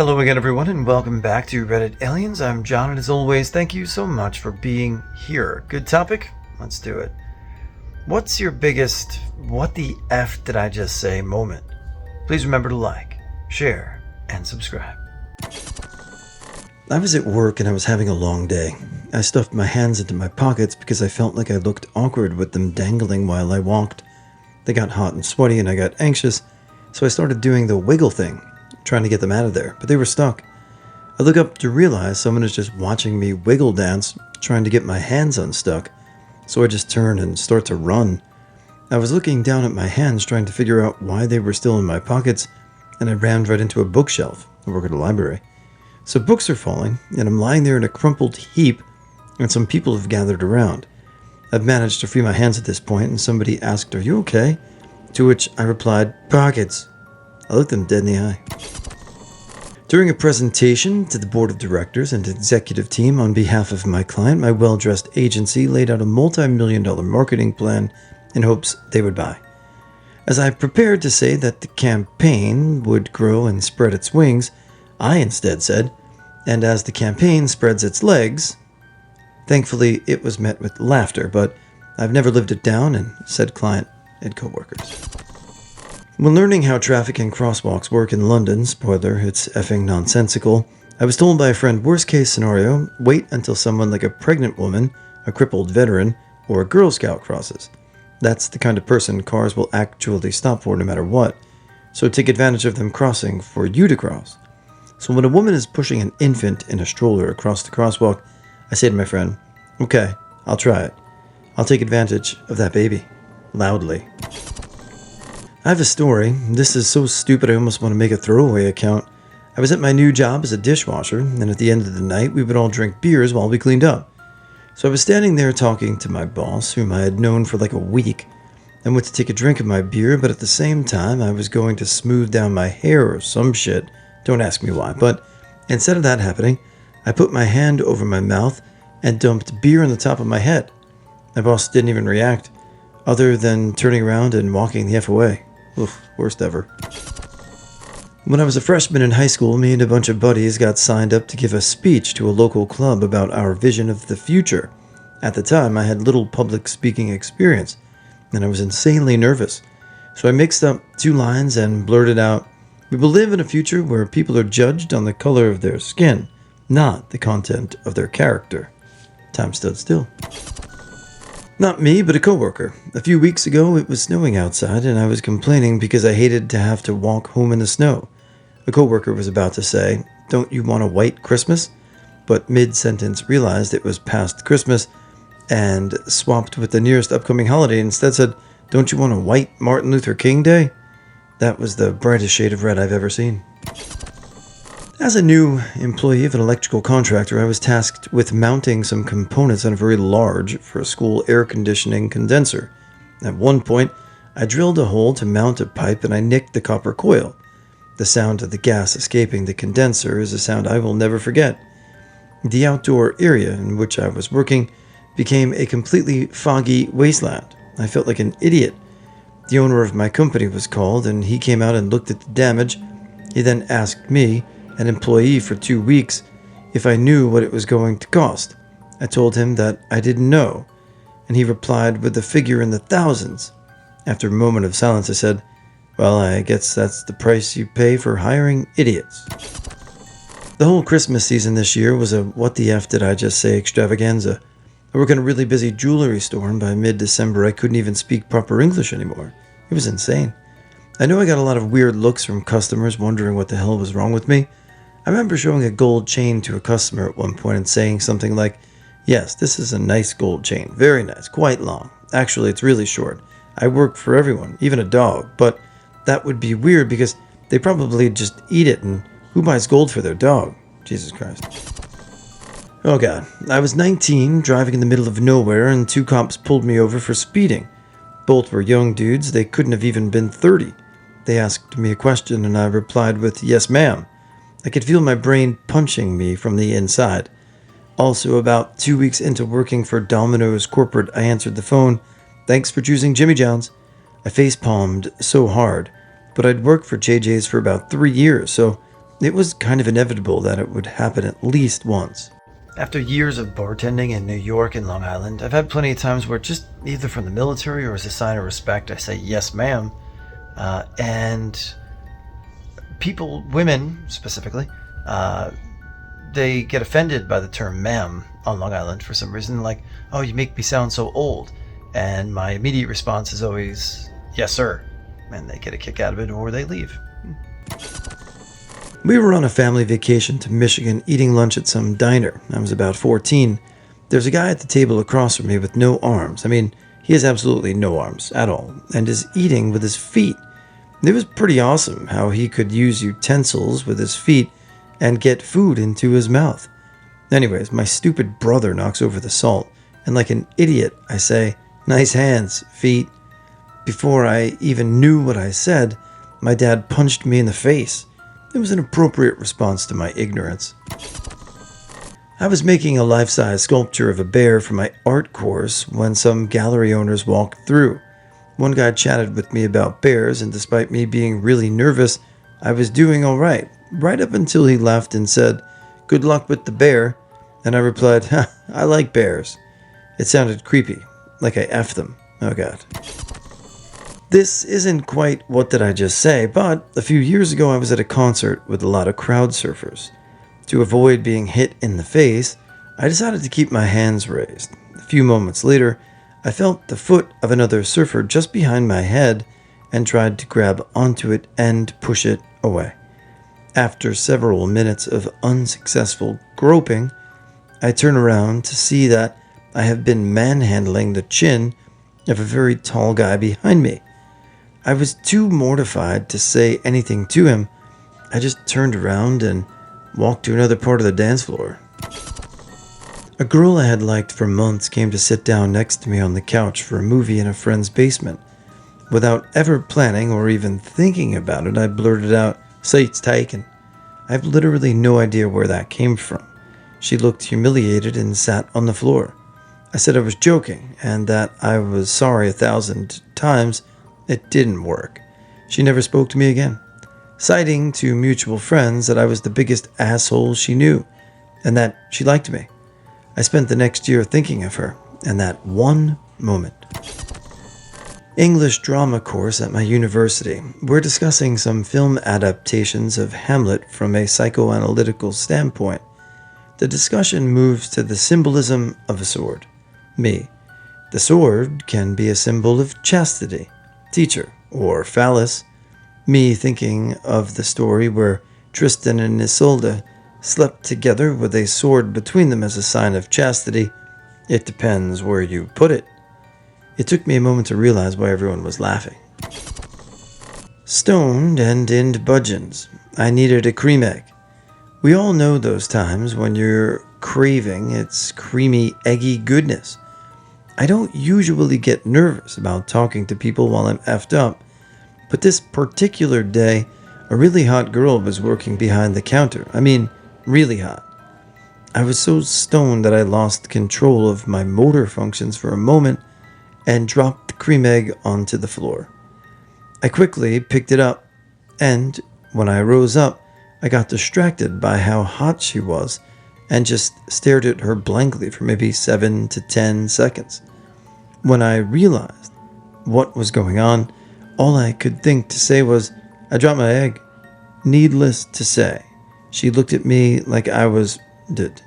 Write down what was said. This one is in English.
Hello again, everyone, and welcome back to Reddit Aliens. I'm John, and as always, thank you so much for being here. Good topic? Let's do it. What's your biggest "what the F did I just say" moment? Please remember to like, share, and subscribe. I was at work and I was having a long day. I stuffed my hands into my pockets because I felt like I looked awkward with them dangling while I walked. They got hot and sweaty and I got anxious, so I started doing the wiggle thing, trying to get them out of there, but they were stuck. I look up to realize someone is just watching me wiggle dance, trying to get my hands unstuck, so I just turn and start to run. I was looking down at my hands trying to figure out why they were still in my pockets, and I rammed right into a bookshelf. I work at a library. So books are falling, and I'm lying there in a crumpled heap, and some people have gathered around. I've managed to free my hands at this point, and somebody asked, "Are you okay?" To which I replied, "Pockets." I looked them dead in the eye. During a presentation to the board of directors and executive team on behalf of my client, my well-dressed agency laid out a multi-million-dollar marketing plan in hopes they would buy. As I prepared to say that the campaign would grow and spread its wings, I instead said, "And as the campaign spreads its legs." Thankfully, it was met with laughter, but I've never lived it down, and said client and co-workers. When learning how traffic and crosswalks work in London, spoiler, it's effing nonsensical, I was told by a friend, worst case scenario, wait until someone like a pregnant woman, a crippled veteran, or a Girl Scout crosses. That's the kind of person cars will actually stop for no matter what, so take advantage of them crossing for you to cross. So when a woman is pushing an infant in a stroller across the crosswalk, I say to my friend, "Okay, I'll try it. I'll take advantage of that baby." Loudly. I have a story. This is so stupid I almost want to make a throwaway account. I was at my new job as a dishwasher, and at the end of the night, we would all drink beers while we cleaned up. So I was standing there talking to my boss, whom I had known for like a week. I went to take a drink of my beer, but at the same time, I was going to smooth down my hair or some shit. Don't ask me why, but instead of that happening, I put my hand over my mouth and dumped beer on the top of my head. My boss didn't even react, other than turning around and walking the F away. Oof, worst ever. When I was a freshman in high school, me and a bunch of buddies got signed up to give a speech to a local club about our vision of the future. At the time, I had little public speaking experience, and I was insanely nervous. So I mixed up two lines and blurted out, "We will live in a future where people are judged on the color of their skin, not the content of their character." Time stood still. Not me, but a coworker. A few weeks ago, it was snowing outside, and I was complaining because I hated to have to walk home in the snow. A coworker was about to say, "Don't you want a white Christmas?" but mid-sentence realized it was past Christmas and swapped with the nearest upcoming holiday and instead said, "Don't you want a white Martin Luther King Day?" That was the brightest shade of red I've ever seen. As a new employee of an electrical contractor, I was tasked with mounting some components on a very large, for a school, air conditioning condenser. At one point, I drilled a hole to mount a pipe and I nicked the copper coil. The sound of the gas escaping the condenser is a sound I will never forget. The outdoor area in which I was working became a completely foggy wasteland. I felt like an idiot. The owner of my company was called and he came out and looked at the damage. He then asked me, an employee for 2 weeks, if I knew what it was going to cost. I told him that I didn't know, and he replied with a figure in the thousands. After a moment of silence, I said, "Well, I guess that's the price you pay for hiring idiots." The whole Christmas season this year was a "what the F did I just say" extravaganza. I work in a really busy jewelry store, and by mid-December I couldn't even speak proper English anymore. It was insane. I know I got a lot of weird looks from customers wondering what the hell was wrong with me. I remember showing a gold chain to a customer at one point and saying something like, "Yes, this is a nice gold chain. Very nice. Quite long. Actually, it's really short. I work for everyone, even a dog. But that would be weird because they probably just eat it, and who buys gold for their dog?" Jesus Christ. Oh God. I was 19, driving in the middle of nowhere, and 2 cops pulled me over for speeding. Both were young dudes. They couldn't have even been 30. They asked me a question, and I replied with, "Yes, ma'am." I could feel my brain punching me from the inside. Also, about 2 weeks into working for Domino's corporate, I answered the phone. "Thanks for choosing Jimmy John's." I face-palmed so hard, but I'd worked for JJ's for about 3 years, so it was kind of inevitable that it would happen at least once. After years of bartending in New York and Long Island, I've had plenty of times where just either from the military or as a sign of respect, I say, yes, ma'am. And people, women specifically, they get offended by the term ma'am on Long Island for some reason, like, oh, you make me sound so old. And my immediate response is always, yes, sir. And they get a kick out of it or they leave. We were on a family vacation to Michigan eating lunch at some diner. I was about 14. There's a guy at the table across from me with no arms. I mean, he has absolutely no arms at all and is eating with his feet. It was pretty awesome how he could use utensils with his feet and get food into his mouth. Anyways, my stupid brother knocks over the salt, and like an idiot, I say, nice hands, feet. Before I even knew what I said, my dad punched me in the face. It was an appropriate response to my ignorance. I was making a life-size sculpture of a bear for my art course when some gallery owners walked through. One guy chatted with me about bears, and despite me being really nervous, I was doing all right up until he left and said, "Good luck with the bear." And I replied, "I like bears." It sounded creepy, like I effed them. Oh God. This isn't quite what did I just say, but a few years ago I was at a concert with a lot of crowd surfers. To avoid being hit in the face, I decided to keep my hands raised. A few moments later, I felt the foot of another surfer just behind my head and tried to grab onto it and push it away. After several minutes of unsuccessful groping, I turn around to see that I have been manhandling the chin of a very tall guy behind me. I was too mortified to say anything to him. I just turned around and walked to another part of the dance floor. A girl I had liked for months came to sit down next to me on the couch for a movie in a friend's basement. Without ever planning or even thinking about it, I blurted out, "Seat's taken." I have literally no idea where that came from. She looked humiliated and sat on the floor. I said I was joking and that I was sorry 1,000 times. It didn't work. She never spoke to me again, citing to mutual friends that I was the biggest asshole she knew and that she liked me. I spent the next year thinking of her and that one moment. English drama course at my university. We're discussing some film adaptations of Hamlet from a psychoanalytical standpoint. The discussion moves to the symbolism of a sword. Me. The sword can be a symbol of chastity. Teacher, or phallus. Me thinking of the story where Tristan and Isolde slept together with a sword between them as a sign of chastity. It depends where you put it. It took me a moment to realize why everyone was laughing. Stoned and in budgeons. I needed a cream egg. We all know those times when you're craving its creamy, eggy goodness. I don't usually get nervous about talking to people while I'm effed up, but this particular day, a really hot girl was working behind the counter. I mean, really hot. I was so stoned that I lost control of my motor functions for a moment and dropped the cream egg onto the floor. I quickly picked it up, and when I rose up, I got distracted by how hot she was and just stared at her blankly for maybe 7 to 10 seconds. When I realized what was going on, all I could think to say was, "I dropped my egg." Needless to say, she looked at me like I was dead.